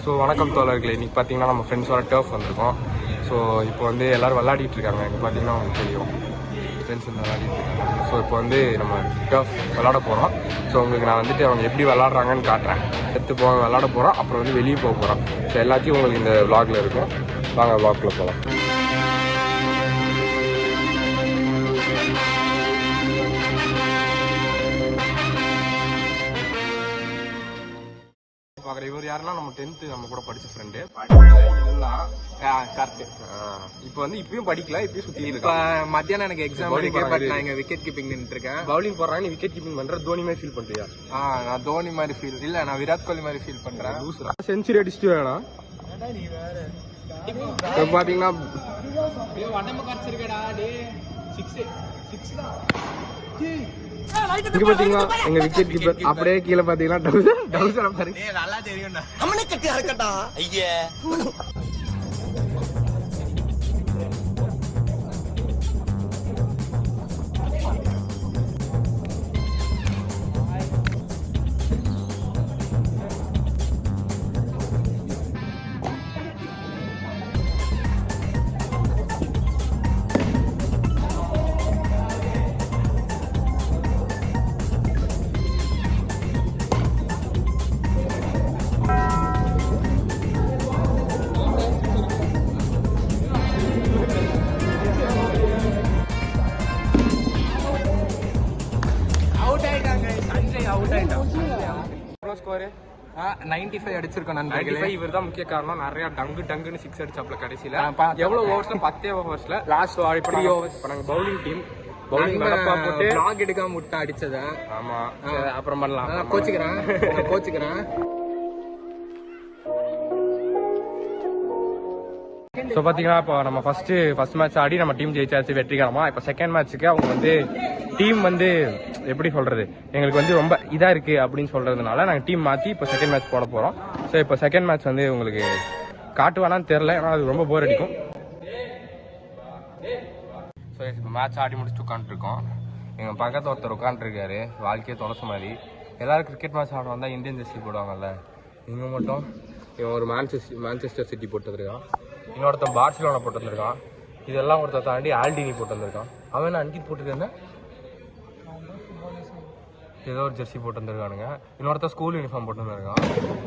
So வணக்கம் தோழர்களே, இன்றைக்கி பார்த்தீங்கன்னா நம்ம ஃப்ரெண்ட்ஸோட டர்ஃப் வந்திருக்கோம். ஸோ இப்போ வந்து எல்லோரும் விளையாடிட்டு இருக்காங்க. இங்கே பார்த்தீங்கன்னா உங்களுக்கு தெரியும், ஃப்ரெண்ட்ஸ் வந்து விளையாடிட்டு இருக்காங்க. ஸோ இப்போ வந்து நம்ம டர்ஃப் விளாட போகிறோம். ஸோ உங்களுக்கு நான் வந்துட்டு அவங்க எப்படி விளாட்றாங்கன்னு காட்டுறேன். எடுத்து போக விளாட போகிறோம், அப்புறம் வந்து வெளியே போக போகிறோம். ஸோ எல்லாத்தையும் உங்களுக்கு இந்த விளாகில் இருக்கும். வாங்க விளாகில் போகலாம். பார்க்குற இவர் யாருன்னா நம்ம 10th நம்ம கூட படிச்ச ஃப்ரெண்டு. கரெக்ட். இப்போ வந்து இப்பயும் படிக்கல, இப்பயும் சுற்றி இப்போ மத்தியானம் எனக்கு எக்ஸாம் இருக்கு. பட் நான் இங்கே விக்கெட் கீப்பிங் நின்றுட்டு இருக்கேன். பவுலிங் போடுறாங்க, நீ விக்கெட் கீப்பிங் பண்ற. தோனி மாதிரி ஃபீல் பண்றியா? நான் தோனி மாதிரி ஃபீல் இல்லை, நான் விராட் கோலி மாதிரி ஃபீல் பண்றேன். செஞ்சுரி அடிச்சுட்டு வேணாம் பாத்தீங்கன்னா இங்க பாத்தீங்கன்னா எங்க விக்கெட் கீப்பர் அப்படியே கீழே பாத்தீங்கன்னா டவுசர் பாருங்க. நல்லா தெரியும்டா, அவனே கட்டி அறக்கட்டா. ஐயே ஸ்கோர் 95 அடிச்சிருக்கோம். 95 இவர் தான் முக்கிய காரணம். நிறைய டங்குன்னு 6 அடிச்சாப்ல கடைசியில. எவ்வளவு ஓவர்ஸ்ல 10 ஓவர்ஸ்ல லாஸ்ட் 3 ஓவர்ஸ். இப்போ நாங்க பவுலிங் டீம் பவுலிங் வடப்பா போட்டு லாக் எடுக்காம விட்டு அடிச்சத. ஆமா, அப்புறம் பண்ணலாம். கோச்சுக்கிறேன். ஸோ பார்த்தீங்கன்னா இப்போ நம்ம ஃபர்ஸ்ட் மேட்ச் ஆடி நம்ம டீம் ஜெயிச்சாச்சு வெற்றிகரமா. இப்போ செகண்ட் மேட்ச்சுக்கு அவங்க வந்து டீம் வந்து எப்படி சொல்றது, எங்களுக்கு வந்து ரொம்ப இதாக இருக்கு அப்படின்னு சொல்றதுனால நாங்கள் டீம் மாற்றி இப்போ செகண்ட் மேட்ச் போட போகிறோம். ஸோ இப்போ செகண்ட் மேட்ச் வந்து உங்களுக்கு காட்டுவானான்னு தெரில, ஏன்னா அது ரொம்ப போர் அடிக்கும். ஸோ இப்போ மேட்ச் ஆடி முடிச்சுட்டு உட்காந்துருக்கோம். எங்கள் பக்கத்தில் ஒருத்தர் உட்காந்துருக்காரு, வாழ்க்கையை தொலைச்ச மாதிரி. எல்லாரும் கிரிக்கெட் மேட்ச் ஆட வந்தால் இந்தியன் ஜெர்சி போடுவாங்கல்ல, இவங்க மட்டும் இவன் ஒரு மான்செஸ்டர் சிட்டி போட்டு வந்திருக்கான், இன்னொருத்தன் பார்சிலோனா போட்டு வந்திருக்கான், இதெல்லாம் ஒருத்தர் தாண்டி ஆல்டினி போட்டு வந்திருக்கான். அவன் அன்கித் போட்டுருக்கேன் ஏதோ ஒரு ஜெர்சி போட்டு வந்திருக்கானுங்க. இன்னொருத்தர் ஸ்கூல் யூனிஃபார்ம் போட்டு வந்திருக்கான்,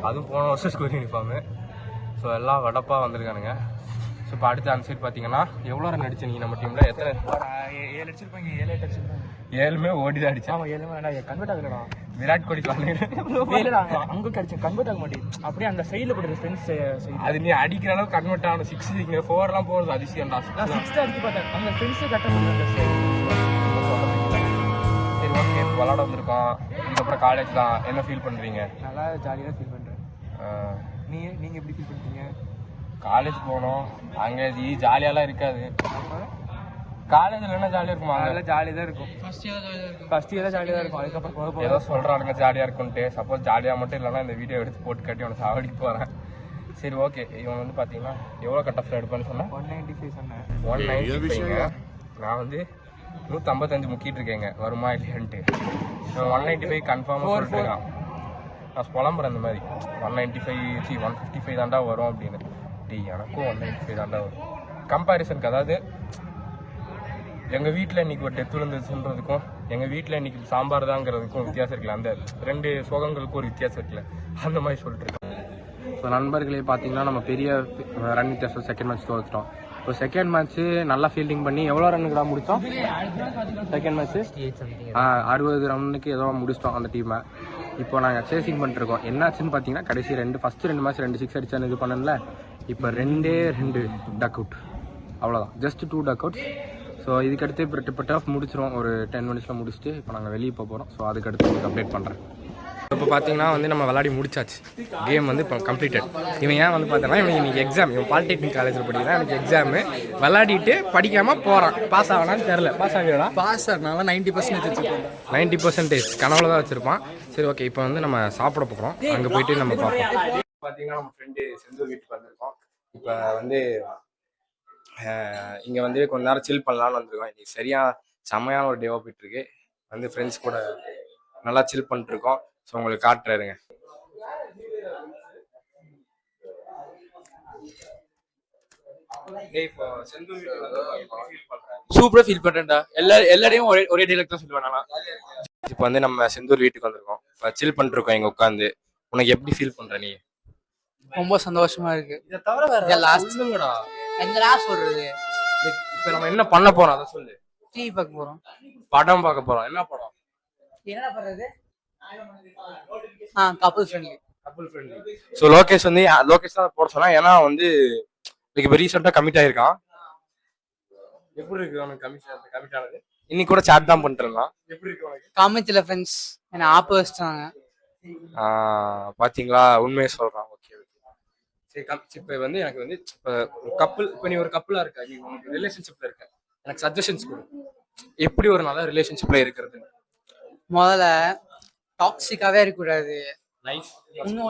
அதுவும் போன வருஷம் ஸ்கூல் யூனிஃபார்மு. ஸோ எல்லாம் வடப்பாக வந்திருக்கானுங்க. ஸோ இப்போ அடுத்த அந்த சைட் பார்த்தீங்கன்னா எவ்வளோ ரன் அடிச்சு நீங்கள் நம்ம டீமில்? எத்தனை? 7 அடிச்சிருப்பாங்க. 7 8 அடிச்சிருப்பாங்க. 7மே ஓடி தான் அடிச்சா. அவன் 7 கன்வெர்ட் ஆகலடா. விராட் கோலி அங்கே கிடைச்சேன், கன்வெர்ட் ஆக மாட்டேன். அப்படியே அந்த சைடில் போட்டு ஃப்ரெண்ட்ஸ் அது நீ அடிக்கிற அளவுக்கு கன்வெர்ட் ஆகணும். 6 இங்கே 4லாம் போகிறது அதிசயம் தான். 6 அடிச்சு பார்த்தேன், அந்த ஃப்ரெண்ட்ஸை கட்ட முடியல. சரி ஓகே, விளாட வந்திருக்கோம். இதுக்கப்புறம் காலேஜ் தான். என்ன ஃபீல் பண்ணுறீங்க? நல்லா ஜாலியாக ஃபீல் பண்ணுறேன். நீங்கள் எப்படி ஃபீல் பண்ணுறீங்க? காலேஜ் போனோம், அங்கே ஜாலியாலாம் இருக்காது. காலேஜில் என்ன ஜாலியாக இருக்குமா? அதெல்லாம் ஜாலியாக தான் இருக்கும். ஃபர்ஸ்ட் இயர் ஜாலியாக தான் இருக்கும். அதுக்கப்புறம் ஏதோ சொல்கிறானுங்க ஜாலியாக இருக்குன்ட்டு. சப்போஸ் ஜாலியாக மட்டும் இல்லைன்னா இந்த வீடியோ எடுத்து போட்டு கட்டி அவனை சாவடிக்கு போகிறேன். சரி ஓகே, இவன் வந்து பார்த்தீங்கன்னா எவ்வளோ கட் ஆஃப் எடுப்பேன்னு சொன்னேன்? 195 சொன்னேன். 195. நான் வந்து 155 முக்கிட்டு இருக்கேங்க, வருமா இல்லையான்ட்டு. 195 கன்ஃபார்மாக சொல்லிட்டுருக்கான். நான் புலம்புறேன் இந்த மாதிரி 155 தாண்டா வரும் அப்படின்னு. எனக்கும் 195 தாண்டா வரும். கம்பேரிசனுக்கு, அதாவது எங்கள் வீட்டில் இன்றைக்கி ஒரு டெத் விழுந்துச்சுன்றதுக்கும் எங்கள் வீட்டில் இன்றைக்கி சாம்பார் தாங்கிறதுக்கும் வித்தியாசம் இருக்குல்ல, அந்த 2 சோகங்களுக்கும் ஒரு வித்தியாசம் இருக்குல்ல, அந்த மாதிரி சொல்லிட்டுருக்கேன். ஸோ நண்பர்களே பார்த்தீங்கன்னா நம்ம பெரிய ரன் வித்தியாசம் செகண்ட் மேட்ச் தோற்றுட்டோம். இப்போ செகண்ட் மேட்ச்சு நல்லா ஃபீல்டிங் பண்ணி எவ்வளோ ரன்னுக்கு முடித்தோம்? செகண்ட் மேட்ச்சு 60 ரன்னுக்கு ஏதோ முடிச்சிட்டோம் அந்த டீமை. இப்போ நாங்கள் சேசிங் பண்ணிட்டுருக்கோம். என்னாச்சுன்னு பார்த்தீங்கன்னா கடைசி ஃபஸ்ட்டு 2 மேட்ச் 2 6 அடிச்சான்னு இது பண்ணல. இப்போ 2 டக் அவுட், அவ்வளோதான். ஜஸ்ட் 2 டக் அவுட்ஸ். ஸோ இதுக்கடுத்து இப்போ டர்ஃப் முடிச்சிடும், ஒரு 10 மினிட்ஸில் முடிச்சுட்டு இப்போ நாங்கள் வெளியே போகிறோம். ஸோ அதுக்கடுத்து உங்களுக்கு அப்டேட் பண்ணுறேன். இப்போ பார்த்தீங்கன்னா வந்து நம்ம விளாடி முடிச்சாச்சு. கேம் வந்து இப்போ கம்ப்ளீட்டட். இவன் ஏன் வந்து பார்த்தோன்னா இவன் இன்னைக்கு எக்ஸாம், இவன் பாலிடெக்னிக் காலேஜில் படிக்கிறான். எனக்கு எக்ஸாமு விளாடிட்டு படிக்காமல் போகிறான். பாஸ் ஆகலான்னு தெரில. பாஸ் ஆகிடா? பாஸ் ஆகினால 90% வச்சுருப்பான். 90% கனவுல தான் வச்சுருப்பான். சரி ஓகே, இப்போ வந்து நம்ம சாப்பிட போகிறோம். அங்கே போயிட்டு நம்ம பார்ப்போம். பார்த்தீங்கன்னா நம்ம ஃப்ரெண்டு செந்தூர் வீட்டுக்கு வந்திருக்கோம். இப்போ வந்து இங்கே வந்து கொஞ்ச நேரம் சில் பண்ணலான்னு வந்திருக்கோம். இன்னைக்கு சரியாக செம்மையான ஒரு டேவாக போயிட்டுருக்கு. வந்து ஃப்ரெண்ட்ஸ் கூட நல்லா சில் பண்ணிட்டுருக்கோம். ஸோ உங்களுக்கு காட்டுறாருங்க. சூப்பரா ஃபீல் பண்றேன்டா. எல்லாரையும் ஒரே டைலாக் தான் சொல்லுவேன் நான். இப்போ வந்து நம்ம செந்தூர் வீட்டுக்கு வந்திருக்கோம், சில் பண்ணிருக்கோம் இங்க உட்காந்து. உனக்கு எப்படி ஃபீல் பண்ற நீ? ரொம்ப சந்தோஷமா இருக்கு. இதை தவிர வேற லாஸ்ட் சொல்லுங்கடா. என்னடா சொல்றது? இப்போ நம்ம என்ன பண்ண போறோம் அதை சொல்லு. டிவி பார்க்க போறோம். படம் பார்க்க போறோம். என்ன படம்? என்னடா பண்றது? Couple friendly. Couple friendly. So Lokesh வந்து லோகேஷ் தான் போட சொன்னா, ஏன்னா வந்து இப்போ ரீசெண்டாக கமிட் ஆயிருக்கான். எப்படி இருக்கு உனக்கு கமிட் ஆனது? இன்னைக்கு கூட சாட் தான் பண்ணிட்டு இருந்தான். எப்படி இருக்கு உனக்கு? காமிச்சில ஃப்ரெண்ட்ஸ் என்ன ஆப்பு வச்சிட்டாங்க. பாத்தீங்களா, உண்மையை சொல்றான். ஓகே ஓகே சரி. இப்போ வந்து எனக்கு வந்து கப்புள், இப்போ நீ ஒரு கப்புளா இருக்க, நீ உனக்கு ரிலேஷன்ஷிப்ல இருக்க, எனக்கு சஜஷன்ஸ் கொடு. எப்படி ஒரு நல்ல ரிலேஷன்ஷிப்ல இருக்கிறது? முதல்ல டாக்ஸிக்காவே இருக்கக்கூடாது.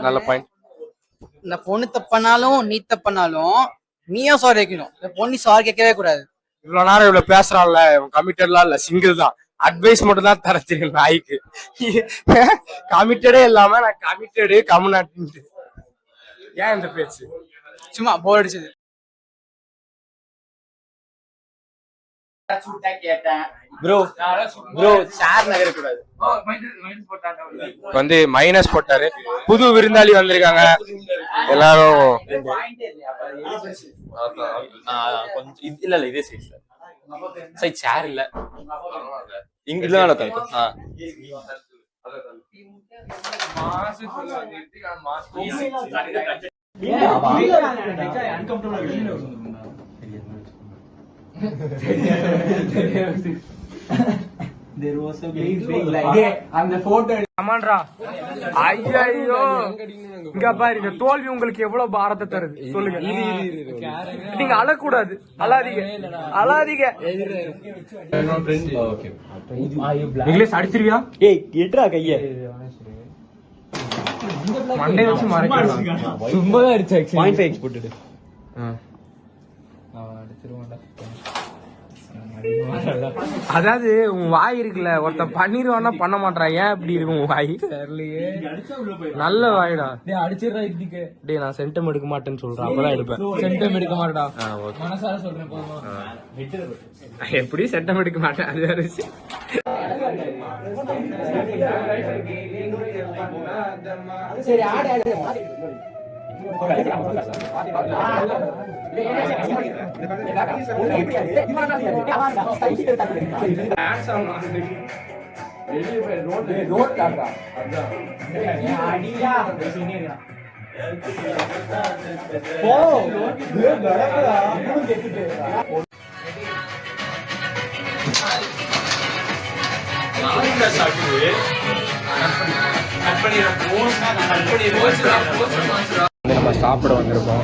நல்ல பாயிண்ட். இந்த பொண்ணு தப்பனாலும் நீ தப்பனாலும் நீயும் சாரி கேட்கணும். இந்த பொண்ணு சாரி கேட்கவே கூடாது. இவ்வளவு நேரம் இவ்வளவு பேசுறான்ல, கமிட்டட்லாம் இல்ல, சிங்கிள் தான். அட்வைஸ் மட்டும் தான் தர தெரியும் நாய்க்கு. கமிட்டடே இல்லாம நான் கமிட்டடு கம்முனாட்டு. ஏன் இந்த பேச்சு? சும்மா போர் அடிச்சது. ப்ரோ ஷேர் நகர கூடாது. வந்து மைனஸ் போட்டாரு. புது விருந்தாளி வந்திருக்காங்க எல்லாரும். கொஞ்சம் இல்ல இதே சைஸ் சார் சேர் இல்ல இங்க இல்ல அந்த போட்டோ ஆமாண்டா. ஐயோ இங்க பாரு, இந்த தோல்வி உங்களுக்கு எவ்வளவு பாரத்தை தருது சொல்லுங்க. நீங்க அழக்கூடாது, அழாதீங்க. இங்கிலீஷ் அடிச்சிருவியா? ஏய் எட்ரா கைய மண்டே வச்சு மறைக்கலாம். ரொம்ப அடிச்சா 0.5x போட்டுடு. அதாவது உன் வாய் இருக்குல்ல, ஒருத்தன் பண்ணிருவானா பண்ண மாட்டான். ஏன் இப்படி இருக்கும் உன் வாய்? தெரியலையே. நல்ல வாய்டா. அடிச்சிடா இதுக்கு. டே நான் சென்டம் எடுக்க மாட்டேன்னு சொல்றேன், அப்பதான் எடுப்பேன். சென்டம் எடுக்க மாட்டா, மனசார சொல்றேன். எப்படி சென்டம் எடுக்க மாட்டேன், அது வேற விஷயம். சரி ஆடு நம்ம சாப்பிட வந்திருக்கோம்.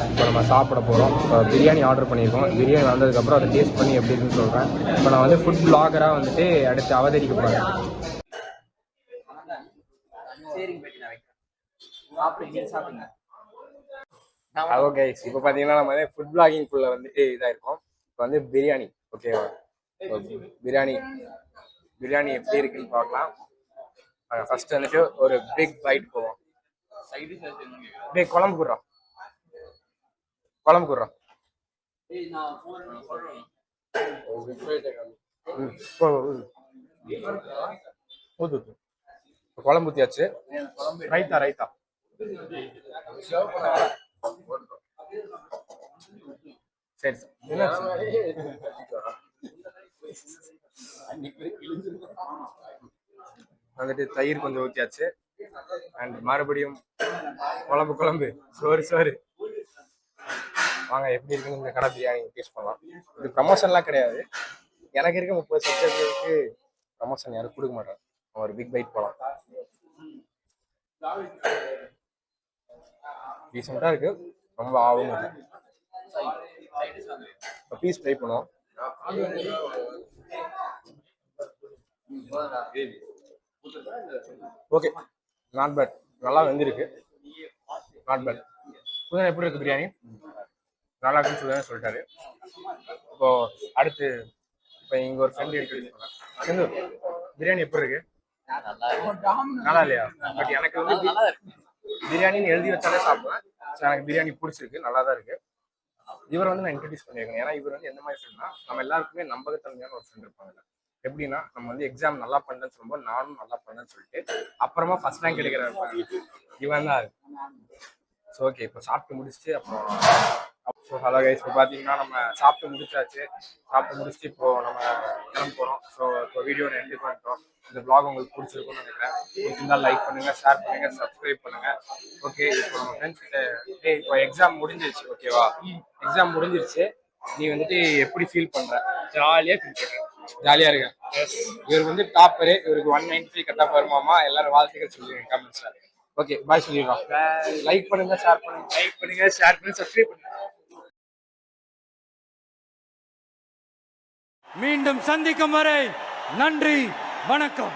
இப்போ நம்ம சாப்பிட போகிறோம். இப்போ பிரியாணி ஆர்டர் பண்ணியிருக்கோம். பிரியாணி வந்ததுக்கப்புறம் அதை டேஸ்ட் பண்ணி எப்படி இருக்குன்னு சொல்கிறேன். இப்போ நான் வந்து ஃபுட் பிளாகராக வந்துட்டு அடுத்து அவதரிக்க போகிறேன். ஓகே, இப்போ பார்த்தீங்கன்னா நம்ம வந்து ஃபுட் பிளாகிங்குள்ளே வந்துட்டு இதாக இருக்கும். இப்போ வந்து பிரியாணி ஓகேவா? பிரியாணி எப்படி இருக்குன்னு பார்க்கலாம். ஃபர்ஸ்ட் வந்துட்டு ஒரு பிக் பைட் போவோம். குழம்பு குடுறோம். குழம்பு ஊத்தியாச்சு. ரைத்தா சரி வந்துட்டு தயிர் கொஞ்சம் ஊத்தியாச்சு. அண்ட் மறுபடியும் குழம்பு சோறு. வாங்க எப்படி இருக்குன்னு இந்த கடை பிரியாணி டேஸ்ட் பண்ணலாம். இது ப்ரமோஷன்லாம் கிடையாது. எனக்கு இருக்க 30 சப்ஸ்கிரைபருக்கு ப்ரமோஷன் யாரும் கொடுக்க மாட்டாங்க. ஒரு பிக் பைட் போகலாம். டீசெண்டாக இருக்கு, ரொம்ப ஆகும் இல்லை. பீஸ் ட்ரை பண்ணுவோம். Okay, not bad. நல்லா வெந்திருக்கு, நாட் பேட். புதுனா எப்படி இருக்கு பிரியாணி? நல்லா இருக்குன்னு சொல்லிட்டாரு. இப்போ அடுத்து இப்போ இங்க ஒரு ஃப்ரெண்ட் இன்ட்ரோடியூஸ் பண்ணேன். பிரியாணி எப்படி இருக்கு? நல்லா இல்லையா? பட் எனக்கு வந்து பிரியாணின்னு எழுதி வச்சாலே சாப்பிடுவேன். எனக்கு பிரியாணி பிடிச்சிருக்கு, நல்லா தான் இருக்கு. இவர் வந்து நான் இன்ட்ரடியூஸ் பண்ணியிருக்கேன். ஏன்னா இவர் வந்து எந்த மாதிரி ஃப்ரெண்ட்னா, நம்ம எல்லாருக்குமே நம்பகத்தன்மையான ஒரு ஃப்ரெண்ட் இருப்பாங்க. எப்படின்னா, நம்ம வந்து எக்ஸாம் நல்லா பண்ணேன்னு சொல்லும்போது நானும் நல்லா பண்ணேன்னு சொல்லிட்டு அப்புறமா ஃபர்ஸ்ட் ரேங்க் எடுக்கிற இவன் தான். ஸோ ஓகே, இப்போ சாப்பிட்டு முடிச்சுட்டு அப்புறம் ஸோ ஹலோ கைஸ், இப்போ பார்த்தீங்கன்னா நம்ம சாப்பிட்டு முடிச்சாச்சு. சாப்பிட்டு முடிச்சுட்டு இப்போ நம்ம கிளம்ப போகிறோம். ஸோ இப்போ வீடியோ எண்ட் பண்ணிட்டோம். இந்த vlog உங்களுக்கு பிடிச்சிருக்கும்னு நினைக்கிறேன். பிடிச்சிருந்தா லைக் பண்ணுங்க, ஷேர் பண்ணுங்க, சப்ஸ்கிரைப் பண்ணுங்க. ஓகே, இப்போ நம்ம ஃப்ரெண்ட்ஸ் கிட்ட இப்போ எக்ஸாம் முடிஞ்சிருச்சு. ஓகேவா, எக்ஸாம் முடிஞ்சிருச்சு. நீ வந்துட்டு எப்படி ஃபீல் பண்ற? ஜாலியா ஃபீல் பண்றேன். ஜாலியா இருக்கேன். இவருக்கு வந்து டாப்பரு, இவருக்கு 195 கட் ஆஃப் வருமாமா. எல்லாரும் வாழ்த்துக்கள் சொல்லுங்க கமெண்ட்ஸ்ல. ஓகே, பாய் சொல்லிடுறோம். லைக் பண்ணுங்க, ஷேர் பண்ணுங்க, சப்ஸ்கிரைப் பண்ணுங்க. மீண்டும் சந்திக்கும் வரை நன்றி, வணக்கம்.